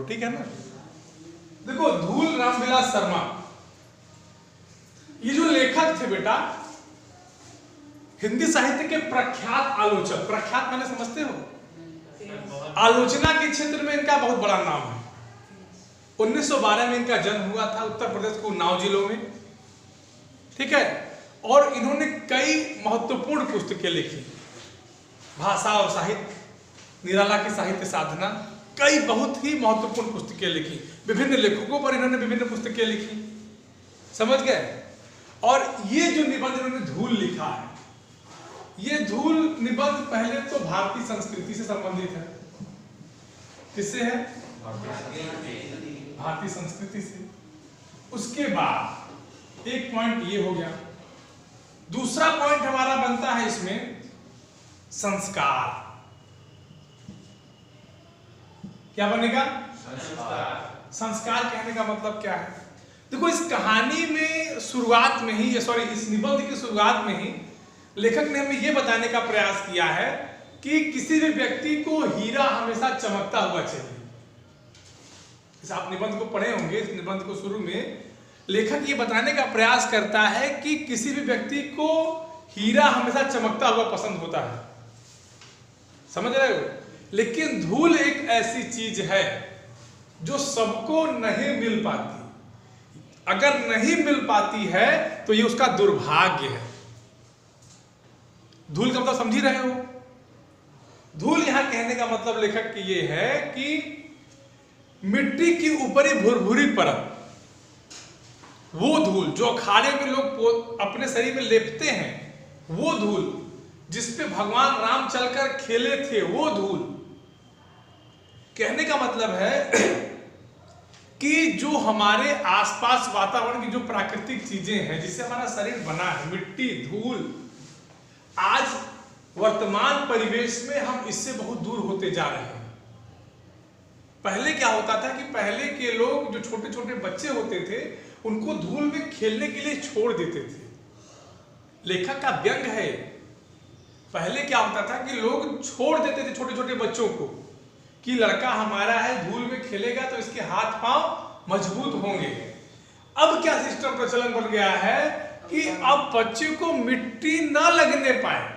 ठीक है ना। देखो धूल रामविलास शर्मा, ये जो लेखक थे बेटा, हिंदी साहित्य के प्रख्यात आलोचक, प्रख्यात मैंने समझते हो, आलोचना के क्षेत्र में इनका बहुत बड़ा नाम है। 1912 में इनका जन्म हुआ था उत्तर प्रदेश के उन्नाव जिलों में, ठीक है। और इन्होंने कई महत्वपूर्ण पुस्तकें लिखी, भाषा और साहित्य, निराला की साहित्य साधना, कई बहुत ही महत्वपूर्ण पुस्तकें लिखी। विभिन्न लेखकों पर इन्होंने विभिन्न पुस्तकें लिखी, समझ गए। और ये जो निबंध इन्होंने धूल लिखा है, ये धूल निबंध पहले तो भारतीय संस्कृति से संबंधित है। किससे है? भारतीय संस्कृति से। उसके बाद एक पॉइंट ये हो गया। दूसरा पॉइंट हमारा बनता है इसमें संस्कार। क्या बनेगा? संस्कार। संस्कार कहने का मतलब क्या है? देखो इस कहानी में शुरुआत में ही, सॉरी इस निबंध की शुरुआत में ही लेखक ने हमें यह बताने का प्रयास किया है कि किसी भी व्यक्ति को हीरा हमेशा चमकता हुआ चाहिए। आप निबंध को पढ़े होंगे, इस निबंध को शुरू में लेखक ये बताने का प्रयास करता है कि किसी भी व्यक्ति को हीरा हमेशा चमकता हुआ पसंद होता है, समझ रहे हो। लेकिन धूल एक ऐसी चीज है जो सबको नहीं मिल पाती। अगर नहीं मिल पाती है तो ये उसका दुर्भाग्य है। धूल का मतलब समझ ही रहे हो। धूल यहां कहने का मतलब लेखक की ये है कि मिट्टी की ऊपरी भुरभुरी परत, वो धूल जो अखाड़े में लोग अपने शरीर में लेपते हैं, वो धूल जिसपे भगवान राम चलकर खेले थे, वो धूल। कहने का मतलब है कि जो हमारे आसपास वातावरण की जो प्राकृतिक चीजें हैं जिससे हमारा शरीर बना है, मिट्टी, धूल, आज वर्तमान परिवेश में हम इससे बहुत दूर होते जा रहे हैं। पहले क्या होता था कि पहले के लोग जो छोटे छोटे बच्चे होते थे उनको धूल में खेलने के लिए छोड़ देते थे। लेखक का व्यंग है। पहले क्या होता था कि लोग छोड़ देते थे छोटे छोटे बच्चों को कि लड़का हमारा है, धूल में खेलेगा तो इसके हाथ पांव मजबूत होंगे। अब क्या सिस्टम प्रचलन बन गया है कि अब बच्चे को मिट्टी ना लगने पाए।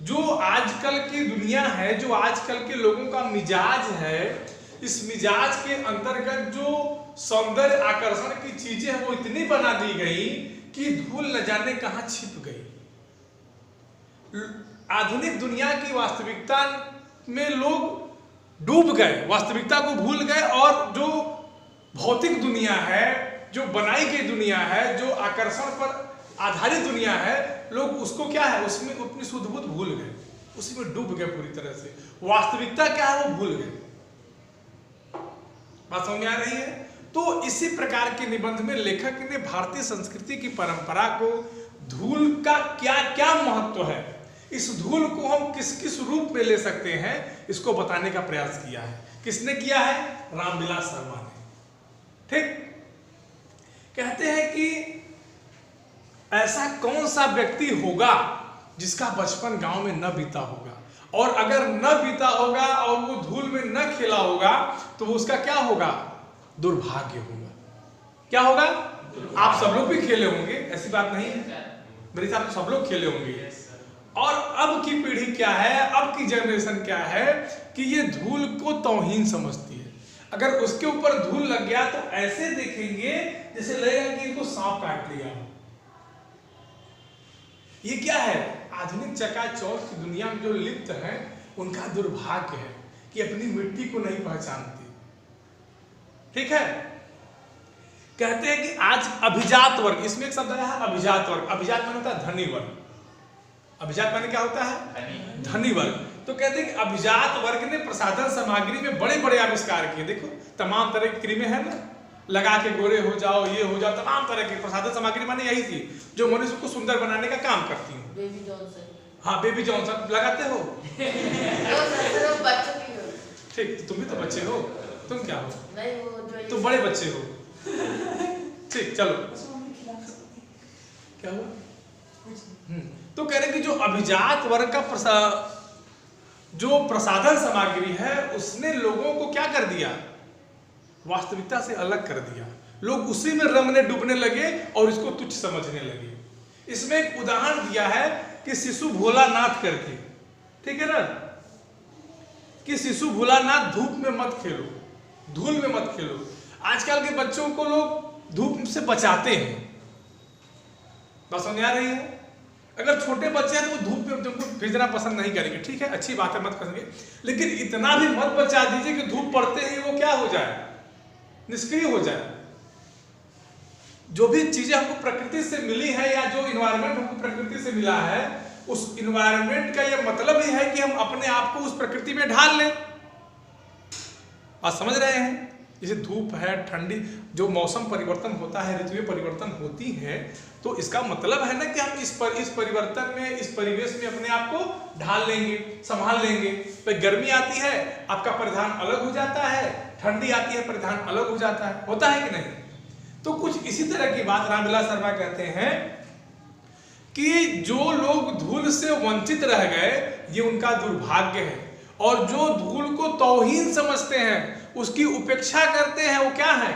जो आजकल की दुनिया है, जो आजकल के लोगों का मिजाज है, इस मिजाज के अंतर्गत जो सौंदर्य आकर्षण की चीजें हैं वो इतनी बना दी गई कि धूल न जाने कहां छिप गई। आधुनिक दुनिया की वास्तविकता में लोग डूब गए, वास्तविकता को भूल गए, और जो भौतिक दुनिया है, जो बनाई गई दुनिया है, जो आकर्षण पर आधारित दुनिया है, लोग उसको क्या है, उसमें अपनी शुद्ध बुद्ध भूल गए, उसी में डूब गए पूरी तरह से। वास्तविकता क्या है वो भूल गए। बात समझ में आ रही है? तो इसी प्रकार के निबंध में लेखक ने भारतीय संस्कृति की परंपरा को, धूल का क्या क्या महत्व है, इस धूल को हम किस किस रूप में ले सकते हैं, इसको बताने का प्रयास किया है। किसने किया है? रामविलास शर्मा ने। ठीक। कहते हैं कि ऐसा कौन सा व्यक्ति होगा जिसका बचपन गांव में न बीता होगा, और अगर न बीता होगा और वो धूल में न खेला होगा तो वो उसका क्या होगा? दुर्भाग्य होगा। क्या होगा? आप सब लोग भी खेले होंगे, ऐसी बात नहीं है, मेरे हिसाब से सब लोग खेले होंगे। और अब की पीढ़ी क्या है, अब की जनरेशन क्या है कि ये धूल को तौहीन समझती है। अगर उसके ऊपर धूल लग गया तो ऐसे देखेंगे जैसे लगेगा कि इनको सांप काट लिया। ये क्या है? आधुनिक चकाचौंध की दुनिया में जो लिप्त हैं उनका दुर्भाग्य है कि अपनी मिट्टी को नहीं पहचानती। ठीक है। कहते हैं कि आज अभिजात वर्ग, इसमें एक शब्द है अभिजात वर्ग। अभिजात माने होता है धनी वर्ग। अभिजात माने क्या होता है? धनी वर्ग। तो कहते हैं कि अभिजात वर्ग ने प्रसाधन सामग्री में बड़े बड़े आविष्कार किए। देखो तमाम तरह की क्रीमें हैं ना, लगा के गोरे हो जाओ, ये हो जाओ, तमाम तरह की प्रसाधन सामग्री माने यही थी जो मनुष्य को सुंदर बनाने का काम करती हूँ। Baby Johnson. हाँ, बेबी जॉनसन लगाते हो? ठीक, तुम भी तो बच्चे हो। तुम क्या हो? नहीं, वो तुम बड़े बच्चे हो। ठीक, चलो क्या हुआ? तो कह रहे कि जो अभिजात वर्ग का जो प्रसाधन सामग्री है उसने लोगों को क्या कर दिया, वास्तविकता से अलग कर दिया। लोग उसी में रमने डूबने लगे और इसको तुच्छ समझने लगे। इसमें एक उदाहरण दिया है कि शिशु भोलानाथ करके, ठीक है ना, कि शिशु भोलानाथ धूप में मत खेलो, धूल में मत खेलो। आजकल के बच्चों को लोग धूप से बचाते हैं, बात समझ आ रही है। अगर छोटे बच्चे हैं तो वो धूप में तुमको भेजना पसंद नहीं करेंगे, ठीक है, अच्छी बात है, मत करेंगे, लेकिन इतना भी मत बचा दीजिए कि धूप पड़ते ही वो क्या हो जाए, निष्क्रिय हो जाए। जो भी चीजें हमको प्रकृति से मिली है या जो इन्वायरमेंट हमको प्रकृति से मिला है, उस इन्वायरमेंट का ये मतलब ही है कि हम अपने आप को उस प्रकृति में ढाल लें। आप समझ रहे हैं, जैसे धूप है, ठंडी, जो मौसम परिवर्तन होता है, ऋतुएं परिवर्तन होती हैं, तो इसका मतलब है ना कि हम इस परिवर्तन में, इस परिवेश में अपने आप को ढाल लेंगे, संभाल लेंगे। तो गर्मी आती है, आपका परिधान अलग हो जाता है, ठंडी आती है, परिधान अलग हो जाता है, होता है कि नहीं। तो कुछ इसी तरह की बात रामविलास शर्मा कहते हैं कि जो लोग धूल से वंचित रह गए ये उनका दुर्भाग्य है, और जो धूल को तौहीन समझते हैं, उसकी उपेक्षा करते हैं, वो क्या है,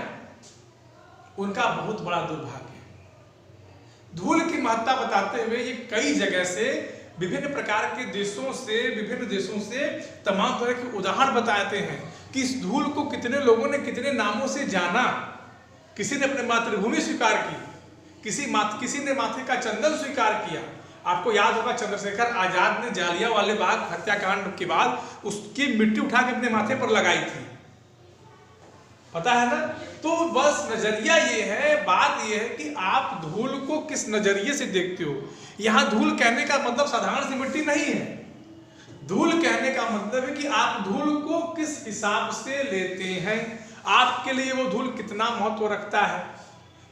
उनका बहुत बड़ा दुर्भाग्य है। धूल की महत्ता बताते हुए ये कई जगह से, विभिन्न प्रकार के देशों से, विभिन्न देशों से तमाम तरह के उदाहरण बताते हैं कि इस धूल को कितने लोगों ने कितने नामों से जाना। किसी ने अपने मातृभूमि स्वीकार की, किसी ने माथे का चंदन स्वीकार किया। आपको याद होगा चंद्रशेखर आजाद ने जालियांवाला बाग हत्याकांड के बाद उसकी मिट्टी उठा के अपने माथे पर लगाई थी, पता है ना। तो बस नजरिया ये है, बात ये है कि आप धूल को किस नजरिए से देखते हो। यहां धूल कहने का मतलब साधारण सी मिट्टी नहीं है। धूल कहने का मतलब है कि आप धूल को किस हिसाब से लेते हैं, आपके लिए वो धूल कितना महत्व रखता है।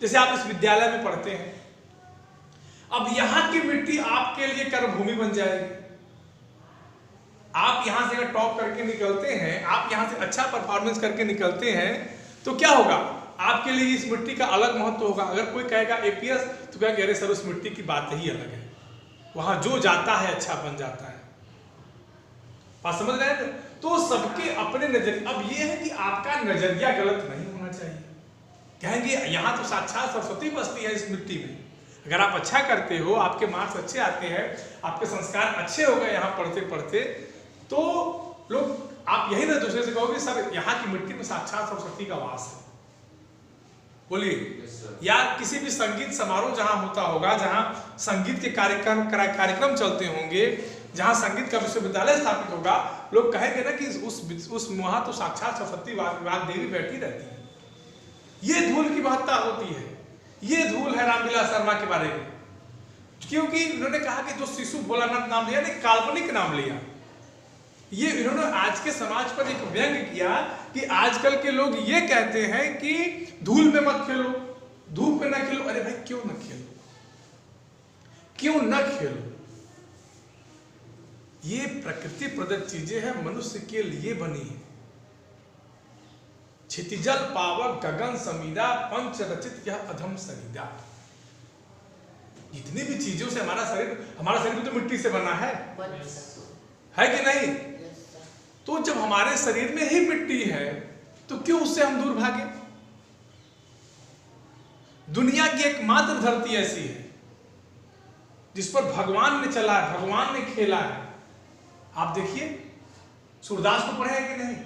जैसे आप इस विद्यालय में पढ़ते हैं, अब यहां की मिट्टी आपके लिए कर्मभूमि बन जाएगी। आप यहां से अगर टॉप करके निकलते हैं, आप यहां से अच्छा परफॉर्मेंस करके निकलते हैं, तो क्या होगा, आपके लिए इस मिट्टी का अलग महत्व होगा। अगर कोई कहेगा एपीएस, तो कहेंगे अरे सर उस मिट्टी की बात ही अलग है, वहां जो जाता है अच्छा बन जाता है। बात समझ रहे हैं। तो सबके अपने नजरिए। अब ये है कि आपका नजरिया गलत नहीं होना चाहिए। कहेंगे यहाँ तो साक्षात सरस्वती बसती है इस मिट्टी में, अगर आप अच्छा करते हो, आपके मार्क्स अच्छे आते हैं, आपके संस्कार अच्छे हो गए यहाँ पढ़ते पढ़ते, तो लोग, आप यही ना दूसरे से कहोगे सर यहाँ की मिट्टी में साक्षात सरस्वती का वास है, बोलिए। या किसी भी संगीत समारोह जहाँ होता होगा, जहाँ संगीत के कार्यक्रम चलते होंगे, जहाँ संगीत का विश्वविद्यालय स्थापित होगा, लोग कहेंगे ना कि उस वहाँ तो साक्षात सरस्वती वाग देवी बैठी रहती है। ये धूल की महत्ता होती है। ये धूल है रामविलास शर्मा के बारे में, क्योंकि उन्होंने कहा कि जो शिशु भोलानाथ नाम लिया, ने काल्पनिक नाम लिया। ये इन्होंने आज के समाज पर एक व्यंग किया कि आजकल के लोग ये कहते हैं कि धूल में मत खेलो, धूप में ना खेलो। अरे भाई क्यों न खेलो, क्यों न खेलो। ये प्रकृति प्रदत्त चीजें हैं, मनुष्य के लिए बनी है। क्षितिजल पावक गगन समीरा पंच रचित यह अधम शरीरा। जितनी भी चीजों से हमारा शरीर भी तो मिट्टी से बना है कि नहीं। तो जब हमारे शरीर में ही मिट्टी है तो क्यों उससे हम दूर भागे। दुनिया की एकमात्र धरती ऐसी है जिस पर भगवान ने चला है, भगवान ने खेला है। आप देखिए, सूरदास को पढ़े हैं कि नहीं,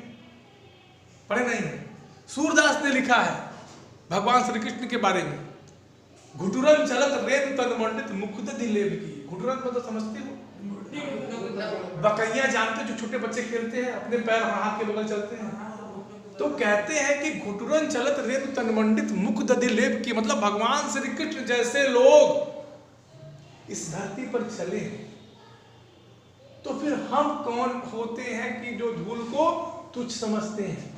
पढ़े नहीं। सूरदास ने लिखा है भगवान श्री कृष्ण के बारे में, घुटुरन चलत रेत तन मंडित मुकुद दिलेब की। घुटुरन को तो समझते हो, बकैया जानते, जो छोटे बच्चे खेलते हैं, अपने पैर हाथ के बगल चलते हैं। तो कहते हैं कि घुटुरन चलत रेत तन मंडित मुकुद दिलेब की, मतलब भगवान श्री कृष्ण जैसे लोग इस धरती पर चले हैं, तो फिर हम कौन होते हैं कि जो धूल को तुच्छ समझते हैं?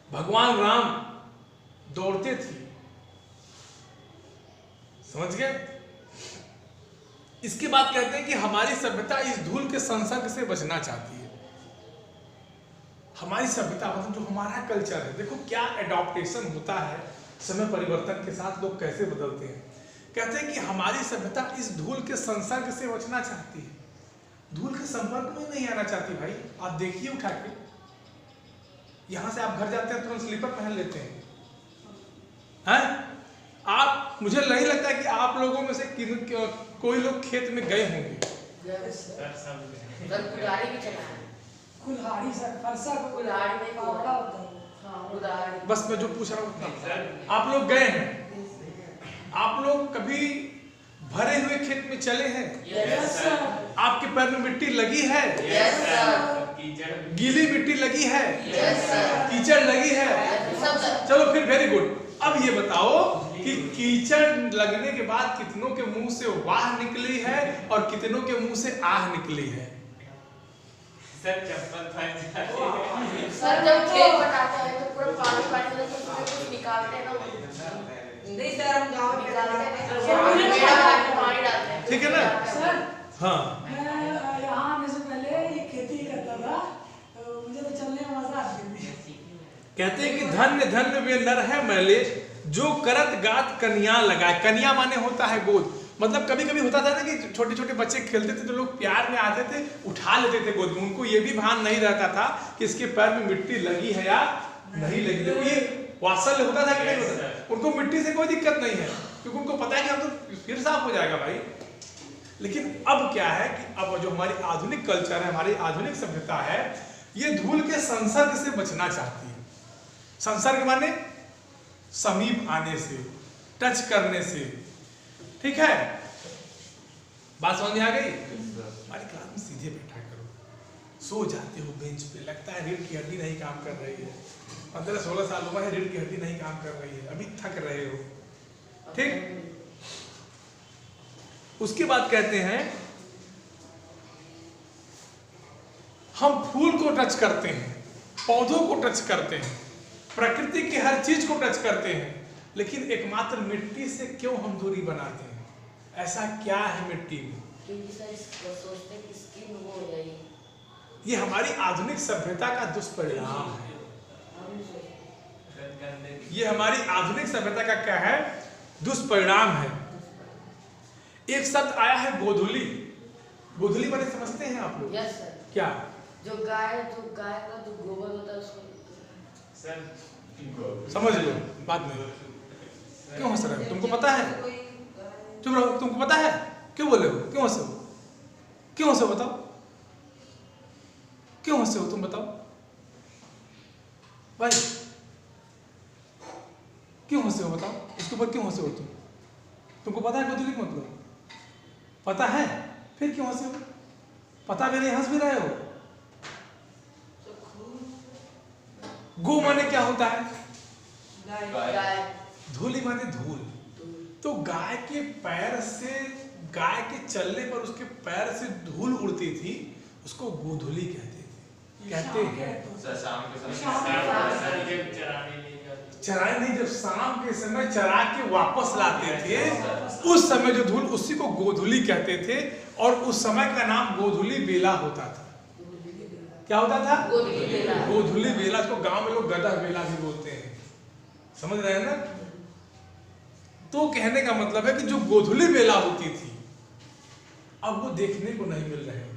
भगवान राम दौड़ते थे, समझ गए। इसके बाद कहते हैं कि हमारी सभ्यता इस धूल के संसर्ग से बचना चाहती है। हमारी सभ्यता मतलब जो हमारा कल्चर है, देखो क्या एडॉप्टेशन होता है समय परिवर्तन के साथ, लोग कैसे बदलते हैं। कहते हैं कि हमारी सभ्यता इस धूल के संसर्ग से बचना चाहती है, धूल के संपर्क में नहीं आना चाहती। भाई आप देखिए उठा के, यहां से आप घर जाते हैं तुरंत स्लीपर पहन लेते हैं, आप, मुझे नहीं लगता कि आप लोगों में से कोई लोग खेत में गए होंगे। बस मैं जो पूछ रहा हूँ, आप लोग गए हैं, आप लोग कभी भरे हुए खेत में चले हैं? Yes sir. आपके पैर में मिट्टी लगी है? Yes sir. गीली मिट्टी लगी है? Yes sir. कीचड़ लगी है? चलो फिर वेरी गुड। अब ये बताओ कि कीचड़ लगने के बाद कितनों के मुंह से वाह निकली है और कितनों के मुंह से आह निकली है? सर चप्पल फंस जाती है। सर जब खेत पटाते हैं तो पूरा पानी पानी में तो कुछ निकालते हैं ना। नहीं सर, हम गांव में निकालते हैं, पानी डालते हैं। ठीक है ना? सर हाँ, मैं यहाँ आने से पहले ये खेती करता था, तो मुझे तो चलने में मजा आती थी। कहते हैं कि धन्य धन्य वे नर है मैले जो करत गात कन्या लगाए। कन्या माने होता है गोद, मतलब कभी कभी होता था ना कि छोटे छोटे बच्चे खेलते थे तो लोग प्यार में आते थे, उठा लेते थे गोद में, उनको ये भी भान नहीं रहता था कि इसके पैर में मिट्टी लगी है या नहीं लगी। देखो ये वात्सल्य होता था कि नहीं होता? उनको मिट्टी से कोई दिक्कत नहीं है क्योंकि उनको पता है कि हम तो फिर साफ हो जाएगा भाई। लेकिन अब क्या है कि अब जो हमारी आधुनिक कल्चर है, हमारी आधुनिक सभ्यता है, ये धूल के संसर्ग से बचना चाहती है। संसर्ग माने समीप आने से, टच करने से, ठीक है? बात समझ में आ गई? हमारी क्लास में सीधे बैठा करो, सो जाते हो बेंच पे, लगता है रीढ़ की हड्डी नहीं काम कर रही है, 15-16 साल हुआ है रीढ़ की हड्डी नहीं काम कर रही है, अभी थक रहे हो, ठीक? उसके बाद कहते हैं हम फूल को टच करते हैं, पौधों को टच करते हैं, प्रकृति की हर चीज को टच करते हैं, लेकिन एकमात्र मिट्टी से क्यों हम दूरी बनाते हैं? ऐसा क्या है मिट्टी में? क्योंकि सर सोचते हैं कि स्किन वो हो जाएगी। ये हमारी आधुनिक सभ्यता का दुष्परिणाम है। ये हमारी आधुनिक सभ्यता का क्या है? दुष्परिणाम है। एक शब्द आया है गोधुली। गोधुली माने समझते हैं आप लोग? Yes sir. क्या? जो गाय का जो गोबर होता है उसको सर समझ लो बाद में। क्यों हंस रहे हो? तुमको पता है? चुप रहो। तुमको पता है? क्यों बोले हो? क्यों हंसे हो? क्यों हंसे हो बताओ? क्यों हंसे हो तुम बताओ भाई? क्यों हंसे हो बताओ? इसके ऊपर क्यों हंसे हो तुम? तुमको पता है गोधुली का मतलब? पता है? फिर क्यों हंसे हो? पता भी नहीं, हंस भी रहे हो। गो माने क्या होता है? गाय। धूली माने धूल। तो गाय के पैर से, गाय के चलने पर उसके पैर से धूल उड़ती थी, उसको गोधुली कहते थे। कहते हैं सर शाम के समय चराने नहीं, जब शाम के समय चरा के वापस लाते थे, उस समय जो धूल, उसी को गोधुली कहते थे। और उस समय का नाम गोधुली बेला होता था। क्या होता था? गोधुली बेला। गोधुली बेला। इसको गांव में लोग गधा बेला भी बोलते हैं, समझ रहे हैं ना? तो कहने का मतलब है कि जो गोधुली बेला होती थी, अब वो देखने को नहीं मिल रहे हैं।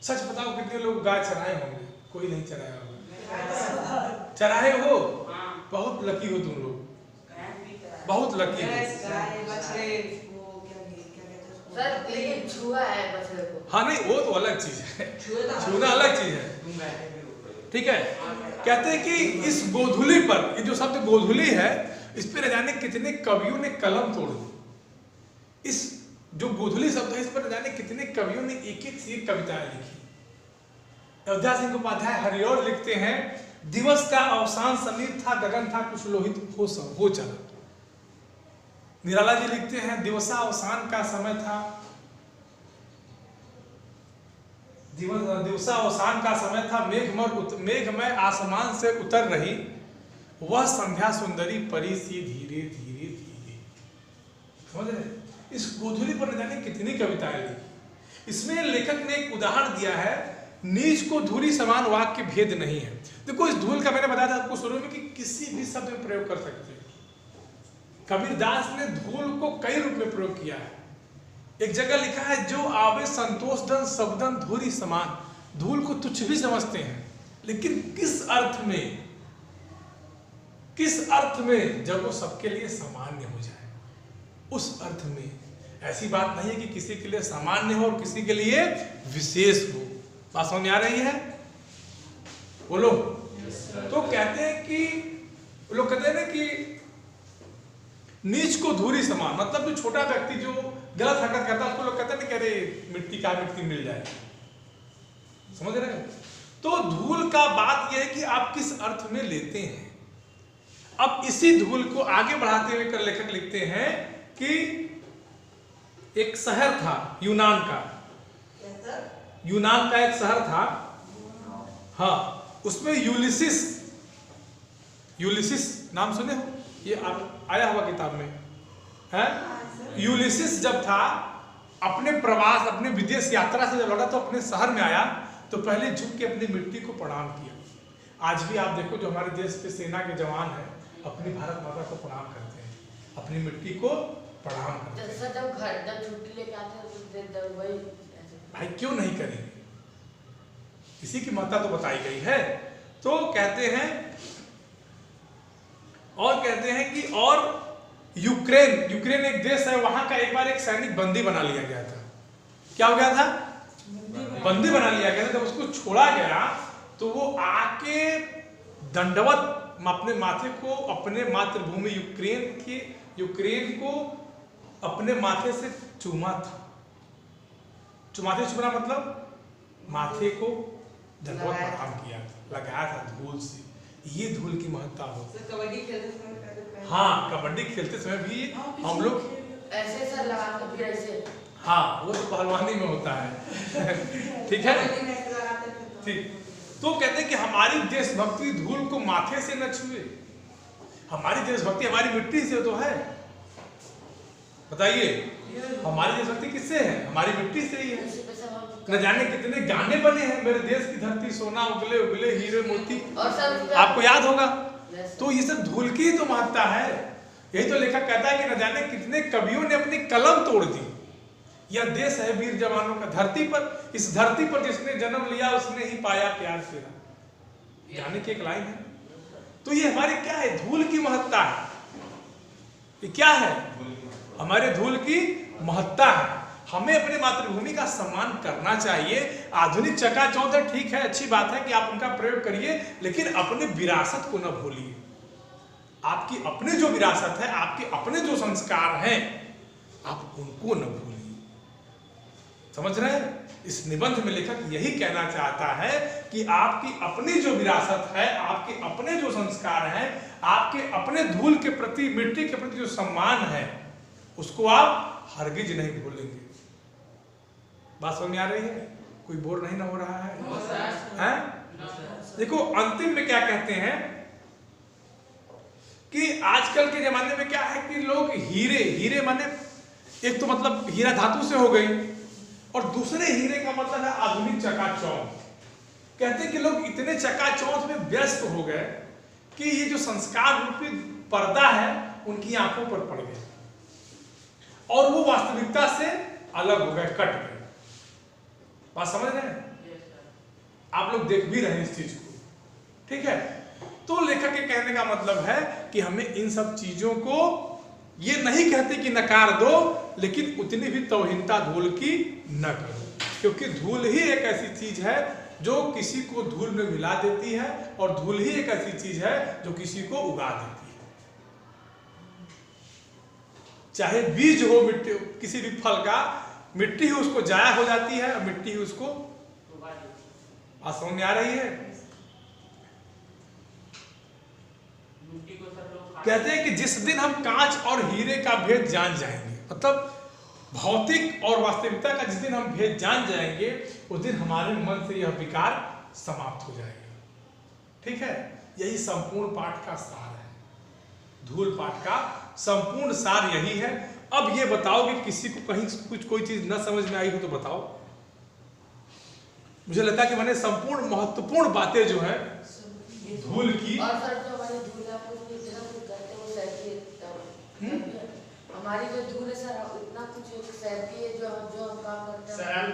सच बताओ कितने लोग गाय चराए होंगे? कोई नहीं चराया होगा। चराए हो? बहुत लकी हो तुम लोग, बहुत लकी हो। सर लेकिन छुआ है बछड़े को। हाँ नहीं, वो तो अलग चीज है, छूना अलग चीज है, ठीक है? कहते हैं कि इस गोधुली पर, ये जो शब्द गोधुली है, इस पर न जाने कितने कवियों ने कलम तोड़ दी। इस जो गोधुली शब्द है, इस पर न जाने कितने कवियों ने एक एक से एक कविताएं लिखी। अयोध्या सिंह उपाध्याय हरिऔर लिखते हैं, दिवस का अवसान समीप था, गगन था कुछ लोहित हो चला। निराला जी लिखते हैं, दिवसा अवसान का समय था, दिवसा अवसान का समय था, मेघमय आसमान से उतर रही, वह संध्या सुंदरी परी सी धीरे धीरे धीरे। समझ रहे? इस गोधुली पर न जाने कितनी कविताएं लिखी। इसमें लेखक ने एक उदाहरण दिया है, नीच को धूली समान वाक्य भेद नहीं है। देखो इस धूल का मैंने बताया था आपको शुरू में कि किसी भी शब्द में प्रयोग कर सकते हैं, कबीरदास ने धूल को कई रूप में प्रयोग किया है। एक जगह लिखा है, जो आवे संतोष धन सबदन धूरी समान। धूल को तुच्छ भी समझते हैं, लेकिन किस अर्थ में, किस अर्थ में, जब वो सबके लिए सामान्य हो जाए, उस अर्थ में। ऐसी बात नहीं है कि किसी के लिए सामान्य हो और किसी के लिए विशेष हो। बात समझ में आ रही है? बोलो। तो कहते हैं कि लोग कहते हैं ना कि नीच को धूरी समान, मतलब जो छोटा व्यक्ति जो गलत हरकत करता है उसको लोग कहते हैं ना कि अरे मिट्टी का मिट्टी मिल जाए। समझ रहे हो? तो धूल का बात यह है कि आप किस अर्थ में लेते हैं। अब इसी धूल को आगे बढ़ाते हुए कर लेखक लिखते हैं कि एक शहर था यूनान का, यूनान का एक शहर था, हाँ, उसमें यूलिसिस, यूलिसिस नाम सुने हो? ये आया हुआ किताब में है। यूलिसिस जब था अपने प्रवास, अपने विदेश यात्रा से जब लौटा तो अपने शहर में आया तो पहले झुक के अपनी मिट्टी को प्रणाम किया। आज भी आप देखो जो हमारे देश पे सेना के जवान हैं अपनी भारत माता को प्रणाम करते हैं, अपनी मिट्टी को प्रणाम करते हैं। जब छुट्टी लेके आते हैं तो वही भाई क्यों नहीं करेंगे? किसी की महत्ता तो बताई गई है। तो कहते हैं और कहते हैं कि और यूक्रेन, यूक्रेन एक देश है, वहां का एक बार एक सैनिक बंदी बना लिया गया था। क्या हो गया था? बंदी बना लिया गया था। जब उसको छोड़ा गया तो वो आके दंडवत अपने माथे को, अपने मातृभूमि यूक्रेन को अपने माथे से चूमा था। माथे चूमना मतलब माथे को दंडवत प्रणाम किया था, लगाया था धूल से। ये धूल की महत्ता हो। कबड्डी खेलते समय, हाँ, कबड्डी खेलते समय भी हम लोग ऐसे सर लगा के फिर ऐसे, हाँ, वो तो पहलवानी में होता है। ठीक है, ठीक। तो कहते हैं कि हमारी देशभक्ति धूल को माथे से न छुए। हमारी देशभक्ति हमारी मिट्टी से तो है। बताइए, हमारी देशभक्ति किससे है? हमारी मिट्टी से ही है। न जाने कितने गाने बने हैं, मेरे देश की धरती सोना उगले उगले हीरे मोती, और सब आपको याद होगा। तो ये सब धूल की ही तो महत्ता है। यही तो लेखक कहता है कि न जाने कितने कवियों ने अपनी कलम तोड़ दी। यह देश है वीर जवानों का, धरती पर, इस धरती पर जिसने जन्म लिया उसने ही पाया प्यार तेरा, गाने की एक लाइन है। तो ये हमारी क्या है? धूल की महत्ता है। ये क्या है? हमारे धूल की महत्ता है। हमें अपने मातृभूमि का सम्मान करना चाहिए। आधुनिक चकाचौंध है, ठीक है, अच्छी बात है कि आप उनका प्रयोग करिए, लेकिन अपने विरासत को न भूलिए। आपकी अपने जो विरासत है, आपके अपने जो संस्कार हैं, आप उनको न भूलिए। समझ रहे हैं? इस निबंध में लेखक यही कहना चाहता है कि आपकी अपनी जो विरासत है, आपके अपने जो संस्कार हैं, आपके अपने धूल के प्रति, मिट्टी के प्रति जो सम्मान है, उसको आप हरगिज नहीं भूलेंगे। बात समझ में आ रही है? कोई बोर नहीं ना हो रहा है? देखो अंतिम में क्या कहते हैं कि आजकल के जमाने में क्या है कि लोग हीरे माने एक तो मतलब हीरा धातु से हो गई, और दूसरे हीरे का मतलब है आधुनिक चकाचौंध। कहते हैं कि लोग इतने चकाचौंध में व्यस्त हो गए कि ये जो संस्कार रूपी पर्दा है उनकी आंखों पर पड़ गया और वो वास्तविकता से अलग हो गए, कट गए। बात समझ रहे हैं? आप लोग देख भी रहे हैं इस चीज को, ठीक है? तो लेखक के कहने का मतलब है कि हमें इन सब चीजों को, ये नहीं कहते कि नकार दो, लेकिन उतनी भी तौहीनता धूल की न करो, क्योंकि धूल ही एक ऐसी चीज है जो किसी को धूल में मिला देती है, और धूल ही एक ऐसी चीज है जो किसी को उगा देती है। चाहे बीज हो मिट्टी, किसी भी फल का, मिट्टी ही उसको जाया हो जाती है और मिट्टी ही उसको, समझ में आ रही है? कहते हैं कि जिस दिन हम कांच और हीरे का भेद जान जाएंगे, मतलब भौतिक और वास्तविकता का जिस दिन हम भेद जान जाएंगे, उस दिन हमारे मन से यह विकार समाप्त हो जाएगा। ठीक है? यही संपूर्ण पाठ का सार है। धूल पाठ का संपूर्ण सार यही है। अब ये बताओ कि किसी को कहीं कुछ कोई चीज न समझ में आई हो तो बताओ। मुझे लगता है कि मैंने संपूर्ण महत्वपूर्ण बातें जो है धूल की, और सर जो हमारे धूल है, कुछ भी इतना कुछ करते हैं वो सही है। हमारी जो धूल है सर, इतना कुछ सहती है जो हम काम करते हैं। सर